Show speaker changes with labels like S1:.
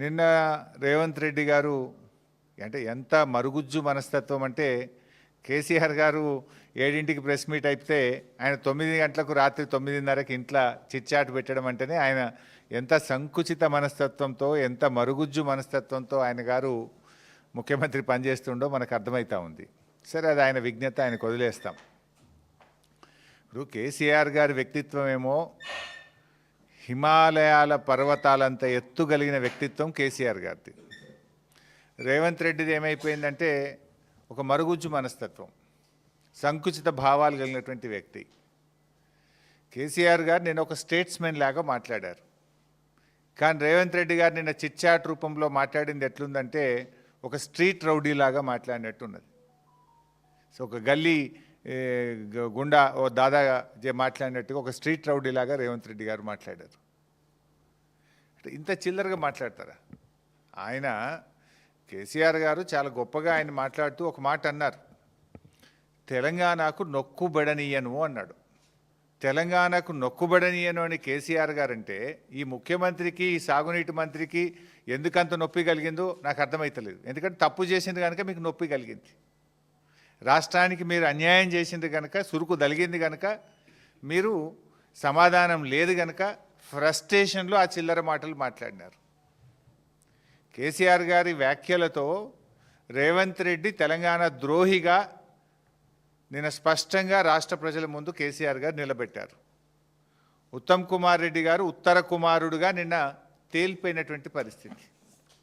S1: నిన్న రేవంత్ రెడ్డి గారు అంటే ఎంత మరుగుజ్జు మనస్తత్వం అంటే కేసీఆర్ గారు 7ంటికి ప్రెస్ మీట్ అయితే ఆయన 9 గంటలకు రాత్రి 9:30కి ఇంట్లో చిట్చాట్ పెట్టడం అంటేనే ఆయన ఎంత సంకుచిత మనస్తత్వంతో ఎంత మరుగుజ్జు మనస్తత్వంతో ఆయన గారు ముఖ్యమంత్రి పనిచేస్తుండో మనకు అర్థమవుతా ఉంది. సరే, అది ఆయన విజ్ఞత, ఆయనకు వదిలేస్తాం. ఇప్పుడు కేసీఆర్ గారి వ్యక్తిత్వం ఏమో హిమాలయాల పర్వతాలంత ఎత్తుగలిగిన వ్యక్తిత్వం కేసీఆర్ గారిది. రేవంత్ రెడ్డిది ఏమైపోయిందంటే ఒక మరుగుజ్జు మనస్తత్వం, సంకుచిత భావాలు కలిగినటువంటి వ్యక్తి. కేసీఆర్ గారు నిన్న ఒక స్టేట్స్మెన్ లాగా మాట్లాడారు. కానీ రేవంత్ రెడ్డి గారు నిన్న చిట్చాట్ రూపంలో మాట్లాడింది ఎట్లుందంటే ఒక స్ట్రీట్ రౌడీ లాగా మాట్లాడినట్టున్నది. సో ఒక గల్లీ గుండా ఓ దాదా మాట్లాడినట్టుగా ఒక స్ట్రీట్ రౌడీ లాగా రేవంత్ రెడ్డి గారు మాట్లాడారు. ఇంత చిల్లరగా మాట్లాడతారా? ఆయన కేసీఆర్ గారు చాలా గొప్పగా ఆయన మాట్లాడుతూ ఒక మాట అన్నారు, తెలంగాణకు నొక్కుబడనీయను అన్నాడు. తెలంగాణకు నొక్కుబడనీయను అని కేసీఆర్ గారు అంటే ఈ ముఖ్యమంత్రికి, ఈ సాగునీటి మంత్రికి ఎందుకంత నొప్పి కలిగిందో నాకు అర్థమవుతలేదు. ఎందుకంటే తప్పు చేసింది కనుక మీకు నొప్పి కలిగింది, రాష్ట్రానికి మీరు అన్యాయం చేసింది కనుక, సురుకు దలిగింది కనుక, మీరు సమాధానం లేదు కనుక ఫ్రస్ట్రేషన్లో ఆ చిల్లర మాటలు మాట్లాడినారు. కేసీఆర్ గారి వ్యాఖ్యలతో రేవంత్ రెడ్డి తెలంగాణ ద్రోహిగా నిన్న స్పష్టంగా రాష్ట్ర ప్రజల ముందు కేసీఆర్ గారు నిలబెట్టారు. ఉత్తమ్ కుమార్ రెడ్డి గారు ఉత్తర కుమారుడుగా నిన్న తేలిపోయినటువంటి పరిస్థితి.